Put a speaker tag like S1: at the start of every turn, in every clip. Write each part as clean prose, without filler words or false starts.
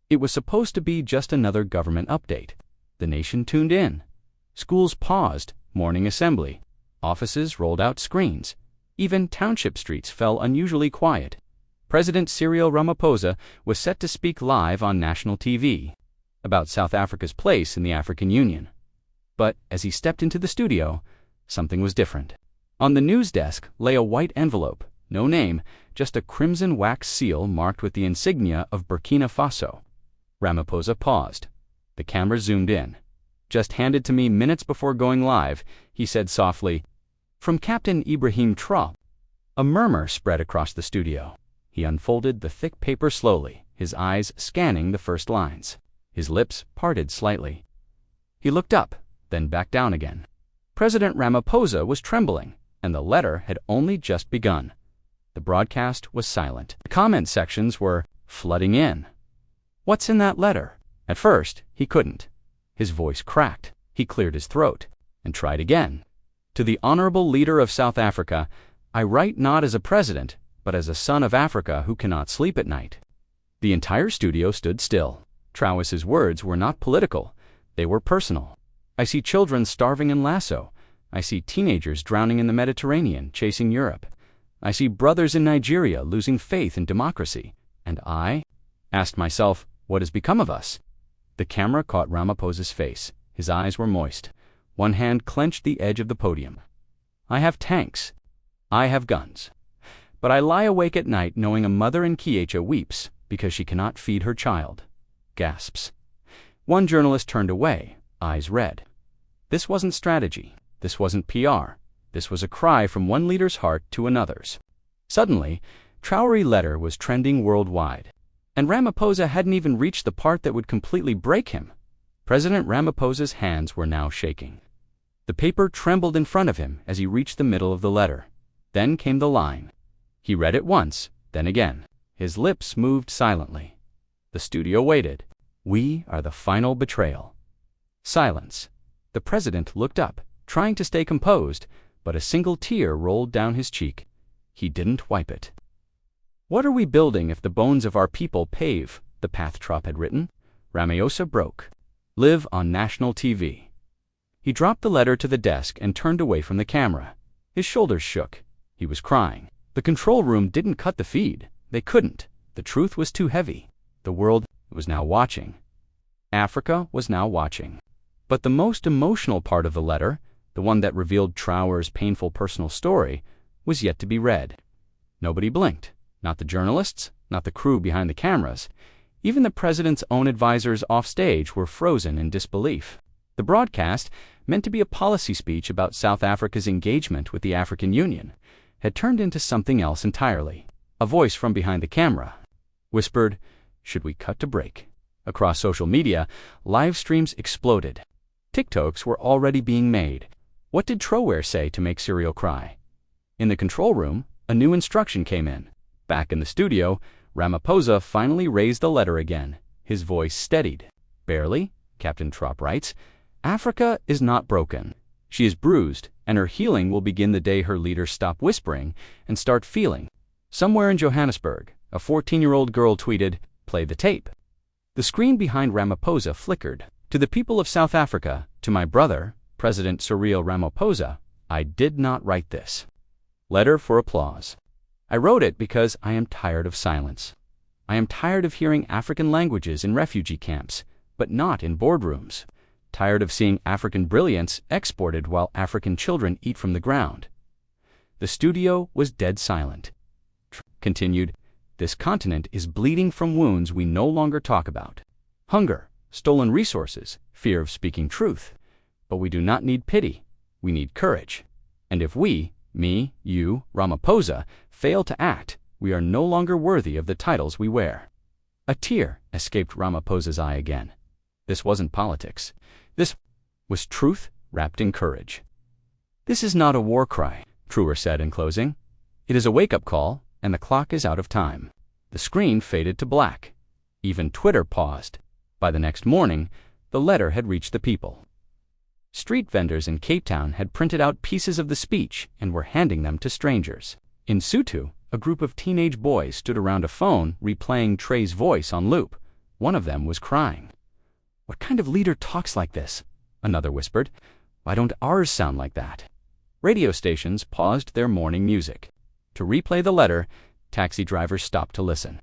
S1: It was supposed to be just another government update. The nation tuned in. Schools paused, morning assembly. Offices rolled out screens. Even township streets fell unusually quiet. President Cyril Ramaphosa was set to speak live on national TV about South Africa's place in the African Union. But as he stepped into the studio, something was different. On the news desk lay a white envelope, no name, just a crimson wax seal marked with the insignia of Burkina Faso. Ramaphosa paused. The camera zoomed in. "Just handed to me minutes before going live," he said softly. "From Captain Ibrahim Traore." A murmur spread across the studio. He unfolded the thick paper slowly, his eyes scanning the first lines. His lips parted slightly. He looked up, then back down again. President Ramaphosa was trembling, and the letter had only just begun. The broadcast was silent. The comment sections were flooding in. "What's in that letter?" At first, he couldn't. His voice cracked. He cleared his throat and tried again. "To the honorable leader of South Africa, I write not as a president, but as a son of Africa who cannot sleep at night." The entire studio stood still. Traore's words were not political. They were personal. "I see children starving in Lasso. I see teenagers drowning in the Mediterranean, chasing Europe. I see brothers in Nigeria losing faith in democracy. And I asked myself, what has become of us?" The camera caught Ramaphosa's face. His eyes were moist. One hand clenched the edge of the podium. "I have tanks. I have guns. But I lie awake at night knowing a mother in Kiecha weeps because she cannot feed her child." Gasps. One journalist turned away, eyes red. This wasn't strategy. This wasn't PR. This was a cry from one leader's heart to another's. Suddenly, Traore's letter was trending worldwide. And Ramaphosa hadn't even reached the part that would completely break him. President Ramaphosa's hands were now shaking. The paper trembled in front of him as he reached the middle of the letter. Then came the line. He read it once, then again. His lips moved silently. The studio waited. "We are the final betrayal." Silence. The president looked up, trying to stay composed, but a single tear rolled down his cheek. He didn't wipe it. "What are we building if the bones of our people pave?" the path Traore had written. Ramaphosa broke. "Live on national TV." He dropped the letter to the desk and turned away from the camera. His shoulders shook. He was crying. The control room didn't cut the feed. They couldn't. The truth was too heavy. The world was now watching. Africa was now watching. But the most emotional part of the letter, the one that revealed Traore's painful personal story, was yet to be read. Nobody blinked. Not the journalists, not the crew behind the cameras. Even the president's own advisors offstage were frozen in disbelief. The broadcast, meant to be a policy speech about South Africa's engagement with the African Union, had turned into something else entirely. A voice from behind the camera whispered, "Should we cut to break?" Across social media, live streams exploded. TikToks were already being made. What did Traore say to make Cyril cry? In the control room, a new instruction came in. Back in the studio, Ramaphosa finally raised the letter again. His voice steadied. "Barely," Captain Traore writes, "Africa is not broken. She is bruised, and her healing will begin the day her leaders stop whispering and start feeling." Somewhere in Johannesburg, a 14-year-old girl tweeted, "Play the tape." The screen behind Ramaphosa flickered. "To the people of South Africa, to my brother, President Cyril Ramaphosa, I did not write this. Letter for applause. I wrote it because I am tired of silence. I am tired of hearing African languages in refugee camps, but not in boardrooms. Tired of seeing African brilliance exported while African children eat from the ground." The studio was dead silent. Continued, "This continent is bleeding from wounds we no longer talk about. Hunger, stolen resources, fear of speaking truth. But we do not need pity. We need courage. And if we, me, you, Ramaphosa, fail to act, we are no longer worthy of the titles we wear." A tear escaped Ramaphosa's eye again. This wasn't politics. This was truth wrapped in courage. "This is not a war cry," Traore said in closing. "It is a wake-up call, and the clock is out of time." The screen faded to black. Even Twitter paused. By the next morning, the letter had reached the people. Street vendors in Cape Town had printed out pieces of the speech and were handing them to strangers. In Sotho, a group of teenage boys stood around a phone replaying Traore's voice on loop. One of them was crying. "What kind of leader talks like this?" Another whispered. "Why don't ours sound like that?" Radio stations paused their morning music. To replay the letter, taxi drivers stopped to listen.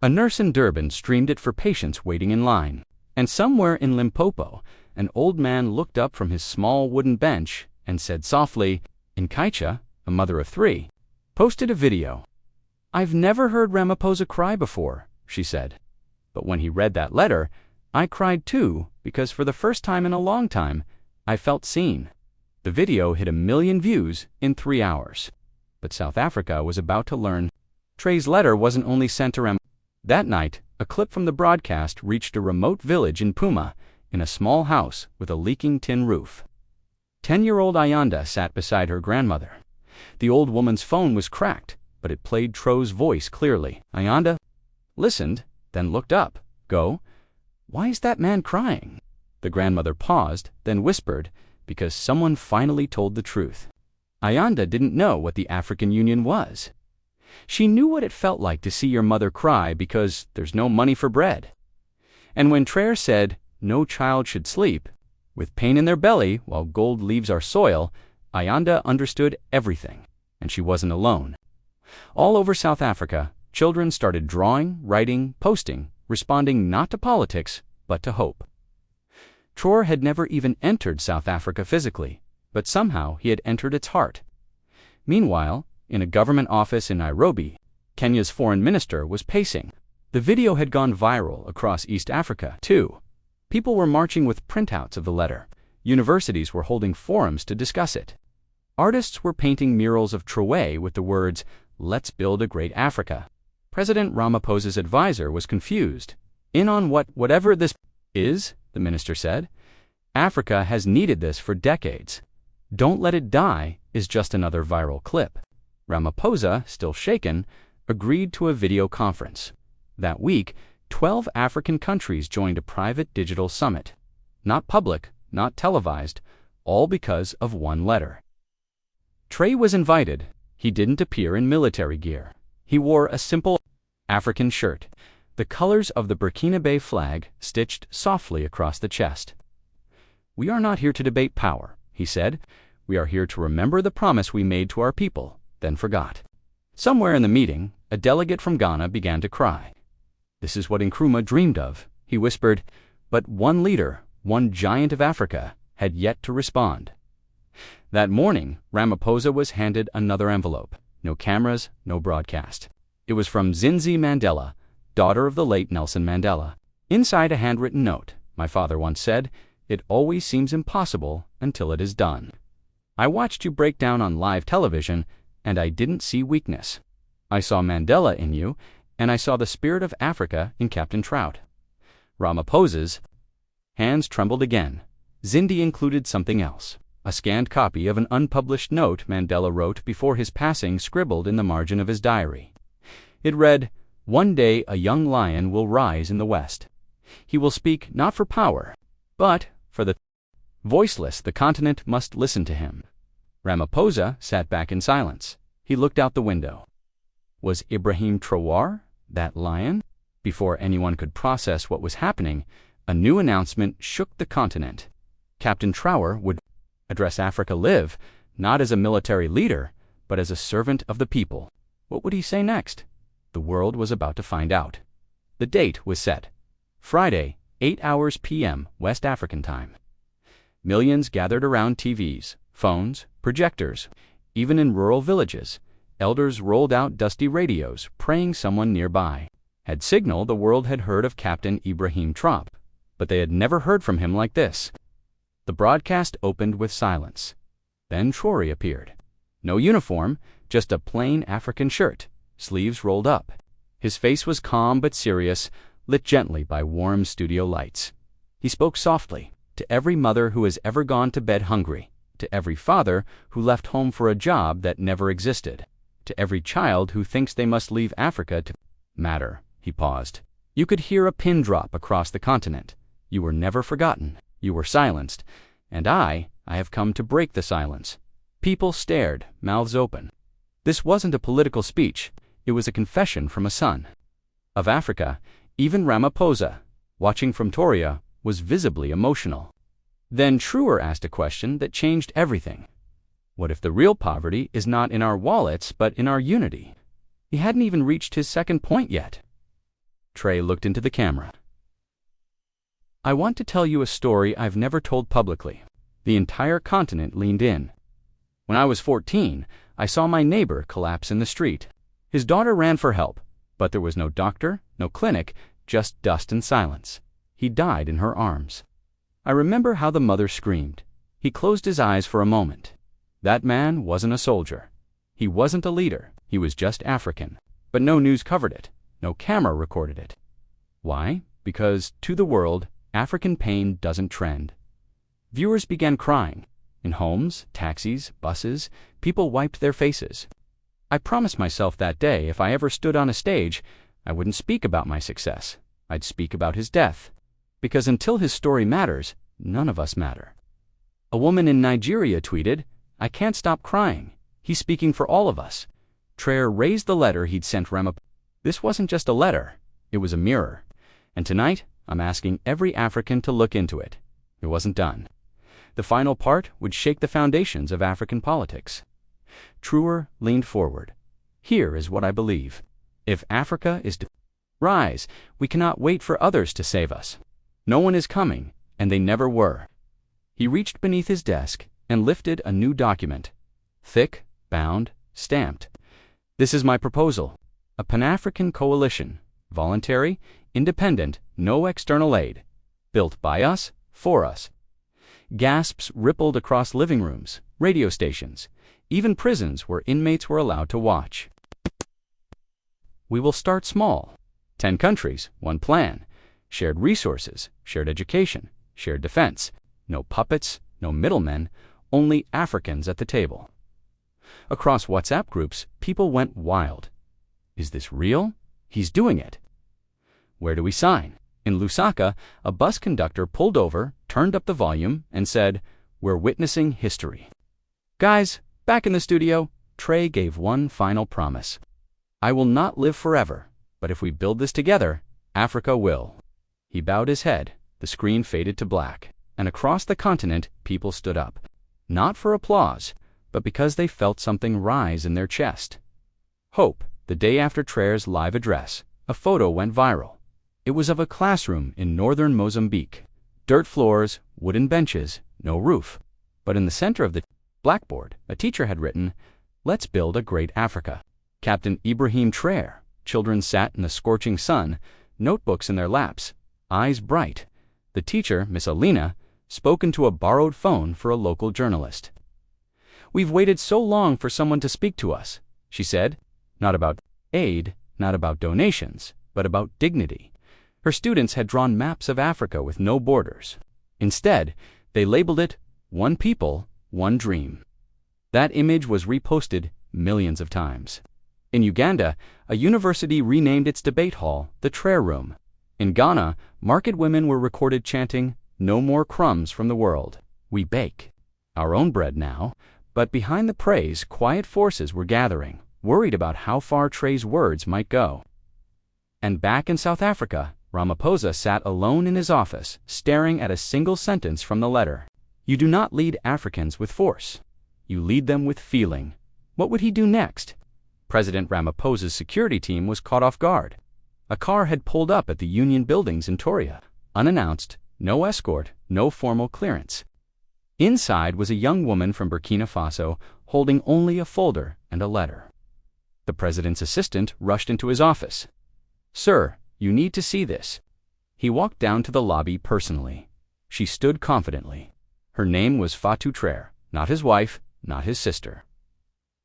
S1: A nurse in Durban streamed it for patients waiting in line. And somewhere in Limpopo, an old man looked up from his small wooden bench and said softly, Nkaicha, a mother of 3, posted a video. "I've never heard Ramaphosa cry before," she said. "But when he read that letter, I cried too, because for the first time in a long time, I felt seen." The video hit 1 million views in 3 hours. But South Africa was about to learn Traore's letter wasn't only sent to Ramaphosa. That night, a clip from the broadcast reached a remote village in Puma, in a small house with a leaking tin roof. 10-year-old Ayanda sat beside her grandmother. The old woman's phone was cracked, but it played Traore's voice clearly. Ayanda listened, then looked up. "Go. Why is that man crying?" The grandmother paused, then whispered, "Because someone finally told the truth." Ayanda didn't know what the African Union was. She knew what it felt like to see your mother cry because there's no money for bread. And when Traore said, "No child should sleep with pain in their belly while gold leaves our soil," Ayanda understood everything, and she wasn't alone. All over South Africa, children started drawing, writing, posting, responding not to politics, but to hope. Traore had never even entered South Africa physically, but somehow he had entered its heart. Meanwhile, in a government office in Nairobi, Kenya's foreign minister was pacing. The video had gone viral across East Africa, too. People were marching with printouts of the letter. Universities were holding forums to discuss it. Artists were painting murals of Traore with the words, "Let's build a great Africa." President Ramaphosa's advisor was confused. "In on whatever this is," the minister said. "Africa has needed this for decades. Don't let it die" is just another viral clip. Ramaphosa, still shaken, agreed to a video conference. That week, 12 African countries joined a private digital summit. Not public, not televised, all because of one letter. Traore was invited. He didn't appear in military gear. He wore a simple African shirt, the colors of the Burkinabe flag stitched softly across the chest. "We are not here to debate power," he said. "We are here to remember the promise we made to our people, then forgot." Somewhere in the meeting, a delegate from Ghana began to cry. "This is what Nkrumah dreamed of," he whispered, but one leader, one giant of Africa, had yet to respond. That morning, Ramaphosa was handed another envelope. No cameras, no broadcast. It was from Zinzi Mandela, daughter of the late Nelson Mandela. Inside a handwritten note, "My father once said, it always seems impossible until it is done. I watched you break down on live television, and I didn't see weakness. I saw Mandela in you, and I saw the spirit of Africa in Captain Traore." Ramaphosa's hands trembled again. Zindi included something else. A scanned copy of an unpublished note Mandela wrote before his passing, scribbled in the margin of his diary. It read, "One day a young lion will rise in the West. He will speak not for power, but for the voiceless. The continent must listen to him." Ramaphosa sat back in silence. He looked out the window. Was Ibrahim Traore that lion? Before anyone could process what was happening, a new announcement shook the continent. Captain Traore would address Africa Live, not as a military leader, but as a servant of the people. What would he say next? The world was about to find out. The date was set. Friday, 8 hours p.m. West African time. Millions gathered around TVs, phones, projectors. Even in rural villages, elders rolled out dusty radios, praying someone nearby had signaled the world had heard of Captain Ibrahim Traore, but they had never heard from him like this. The broadcast opened with silence. Then Traore appeared. No uniform, just a plain African shirt, sleeves rolled up. His face was calm but serious, lit gently by warm studio lights. He spoke softly to every mother who has ever gone to bed hungry, to every father who left home for a job that never existed, to every child who thinks they must leave Africa to matter. He paused. You could hear a pin drop across the continent. You were never forgotten. You were silenced. And I have come to break the silence. People stared, mouths open. This wasn't a political speech. It was a confession from a son. Of Africa, even Ramaphosa, watching from Traore, was visibly emotional. Then Traore asked a question that changed everything. What if the real poverty is not in our wallets but in our unity? He hadn't even reached his second point yet. Traore looked into the camera. I want to tell you a story I've never told publicly. The entire continent leaned in. When I was 14, I saw my neighbor collapse in the street. His daughter ran for help, but there was no doctor, no clinic, just dust and silence. He died in her arms. I remember how the mother screamed. He closed his eyes for a moment. That man wasn't a soldier. He wasn't a leader. He was just African. But no news covered it. No camera recorded it. Why? Because, to the world, African pain doesn't trend. Viewers began crying. In homes, taxis, buses, people wiped their faces. I promised myself that day if I ever stood on a stage, I wouldn't speak about my success. I'd speak about his death. Because until his story matters, none of us matter. A woman in Nigeria tweeted, I can't stop crying. He's speaking for all of us. Traore raised the letter he'd sent Ramaphosa. This wasn't just a letter. It was a mirror. And tonight, I'm asking every African to look into it. It wasn't done. The final part would shake the foundations of African politics. Traore leaned forward. Here is what I believe. If Africa is to rise, we cannot wait for others to save us. No one is coming, and they never were. He reached beneath his desk and lifted a new document. Thick, bound, stamped. This is my proposal. A Pan-African coalition. Voluntary, independent, no external aid. Built by us, for us. Gasps rippled across living rooms, radio stations, even prisons where inmates were allowed to watch. We will start small. 10 countries, one plan. Shared resources, shared education, shared defense. No puppets, no middlemen, only Africans at the table. Across WhatsApp groups, people went wild. Is this real? He's doing it. Where do we sign? In Lusaka, a bus conductor pulled over, turned up the volume, and said, We're witnessing history. Guys, back in the studio, Traore gave one final promise. I will not live forever, but if we build this together, Africa will. He bowed his head, the screen faded to black, and across the continent, people stood up. Not for applause, but because they felt something rise in their chest. Hope, the day after Traore's live address, a photo went viral. It was of a classroom in northern Mozambique. Dirt floors, wooden benches, no roof. But in the center of the blackboard, a teacher had written, Let's build a great Africa. Captain Ibrahim Traore. Children sat in the scorching sun, notebooks in their laps, eyes bright. The teacher, Miss Alina, spoke into a borrowed phone for a local journalist. We've waited so long for someone to speak to us, she said. Not about aid, not about donations, but about dignity. Her students had drawn maps of Africa with no borders. Instead, they labeled it, One People, One Dream. That image was reposted millions of times. In Uganda, a university renamed its debate hall the Traore Room. In Ghana, market women were recorded chanting, No more crumbs from the world. We bake. Our own bread now. But behind the praise, quiet forces were gathering, worried about how far Traore's words might go. And back in South Africa, Ramaphosa sat alone in his office, staring at a single sentence from the letter. You do not lead Africans with force. You lead them with feeling. What would he do next? President Ramaphosa's security team was caught off guard. A car had pulled up at the Union buildings in Traore, unannounced, no escort, no formal clearance. Inside was a young woman from Burkina Faso holding only a folder and a letter. The president's assistant rushed into his office. Sir, you need to see this. He walked down to the lobby personally. She stood confidently. Her name was Fatou Traore, not his wife, not his sister.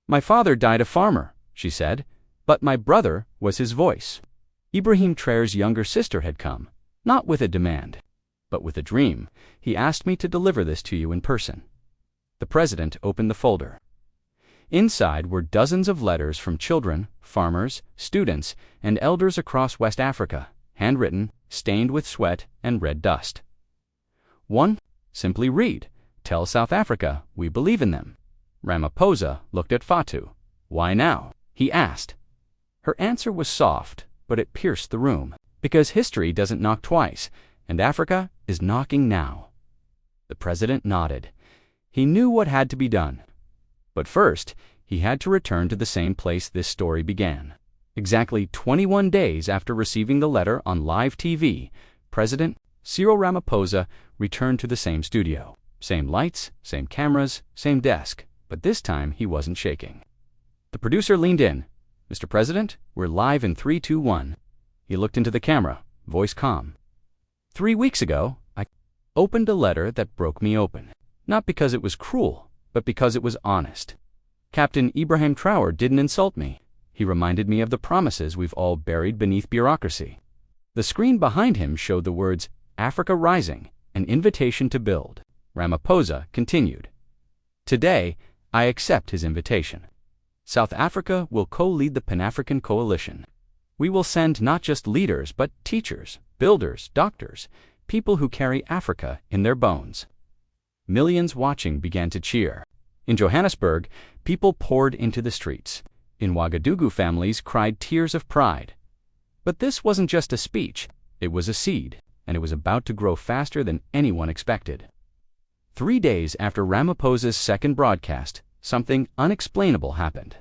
S1: My father died a farmer, she said, but my brother was his voice. Ibrahim Traore's younger sister had come, not with a demand, but with a dream. He asked me to deliver this to you in person. The president opened the folder. Inside were dozens of letters from children, farmers, students, and elders across West Africa, handwritten, stained with sweat and red dust. One, simply read, Tell South Africa we believe in them. Ramaphosa looked at Fatou. Why now? He asked. Her answer was soft, but it pierced the room. Because history doesn't knock twice, and Africa is knocking now." The president nodded. He knew what had to be done. But first, he had to return to the same place this story began. Exactly 21 days after receiving the letter on live TV, President Cyril Ramaphosa returned to the same studio. Same lights, same cameras, same desk, but this time he wasn't shaking. The producer leaned in. "Mr. President, we're live in 3, 2, 1. He looked into the camera, voice calm. "3 weeks ago, I opened a letter that broke me open. Not because it was cruel, but because it was honest. Captain Ibrahim Traore didn't insult me. He reminded me of the promises we've all buried beneath bureaucracy." The screen behind him showed the words, "Africa Rising, an invitation to build." Ramaphosa continued, "Today, I accept his invitation. South Africa will co-lead the Pan-African Coalition. We will send not just leaders, but teachers, builders, doctors, people who carry Africa in their bones." Millions watching began to cheer. In Johannesburg, people poured into the streets. In Ouagadougou, families cried tears of pride. But this wasn't just a speech, it was a seed, and it was about to grow faster than anyone expected. 3 days after Ramaphosa's second broadcast, something unexplainable happened.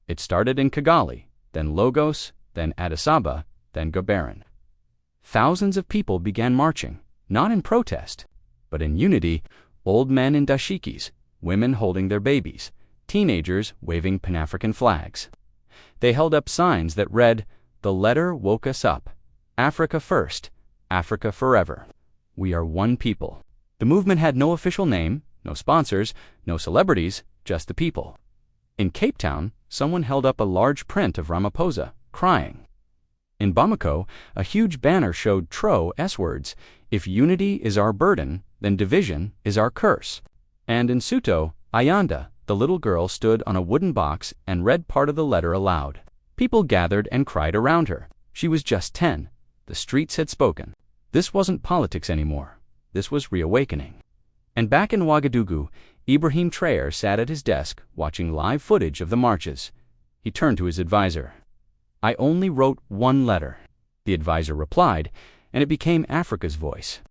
S1: It started in Kigali, then Lagos, then Addis Ababa, then Gaborone. Thousands of people began marching, not in protest, but in unity. Old men in dashikis, women holding their babies, teenagers waving Pan-African flags. They held up signs that read, "The letter woke us up. Africa first, Africa forever. We are one people." The movement had no official name, no sponsors, no celebrities, just the people. In Cape Town, someone held up a large print of Ramaphosa, crying. In Bamako, a huge banner showed Traore's words, "If unity is our burden, then division is our curse." And in Soto, Ayanda, the little girl stood on a wooden box and read part of the letter aloud. People gathered and cried around her. She was just 10. The streets had spoken. This wasn't politics anymore. This was reawakening. And back in Ouagadougou, Ibrahim Traore sat at his desk watching live footage of the marches. He turned to his advisor. "I only wrote one letter." The advisor replied, and it became Africa's voice.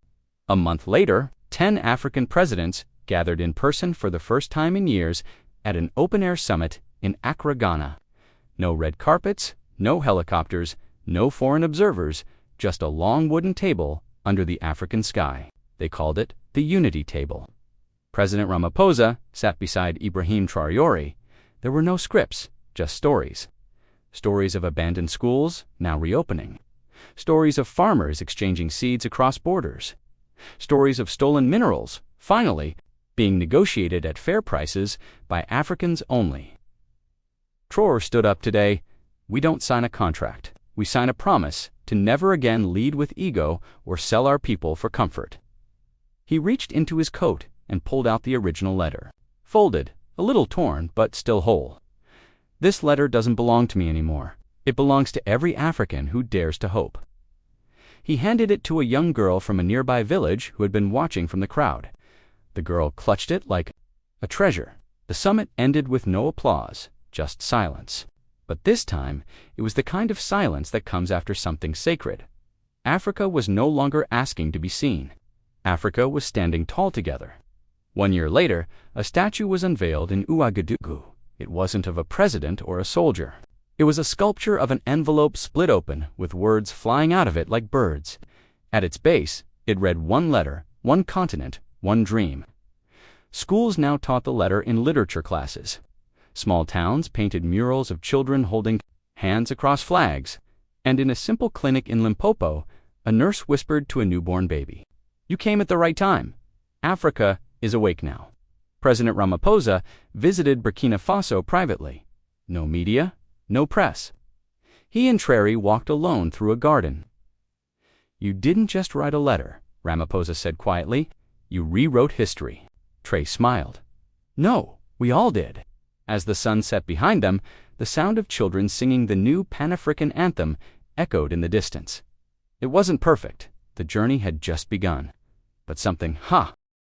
S1: A month later, 10 African presidents gathered in person for the first time in years at an open-air summit in Accra, Ghana. No red carpets, no helicopters, no foreign observers, just a long wooden table under the African sky. They called it the Unity Table. President Ramaphosa sat beside Ibrahim Traore. There were no scripts, just stories. Stories of abandoned schools, now reopening. Stories of farmers exchanging seeds across borders. Stories of stolen minerals, finally, being negotiated at fair prices by Africans only. Traore stood up today. "We don't sign a contract. We sign a promise to never again lead with ego or sell our people for comfort." He reached into his coat and pulled out the original letter. Folded, a little torn, but still whole. "This letter doesn't belong to me anymore. It belongs to every African who dares to hope." He handed it to a young girl from a nearby village who had been watching from the crowd. The girl clutched it like a treasure. The summit ended with no applause, just silence. But this time, it was the kind of silence that comes after something sacred. Africa was no longer asking to be seen. Africa was standing tall together. 1 year later, a statue was unveiled in Ouagadougou. It wasn't of a president or a soldier. It was a sculpture of an envelope split open with words flying out of it like birds. At its base, it read one letter, one continent, one dream. Schools now taught the letter in literature classes. Small towns painted murals of children holding hands across flags. And in a simple clinic in Limpopo, a nurse whispered to a newborn baby, "You came at the right time. Africa is awake now." President Ramaphosa visited Burkina Faso privately. No media, no press. He and Traore walked alone through a garden. "You didn't just write a letter," Ramaphosa said quietly. "You rewrote history." Traore smiled. "No, we all did." As the sun set behind them, the sound of children singing the new Pan-African anthem echoed in the distance. It wasn't perfect. The journey had just begun. But something,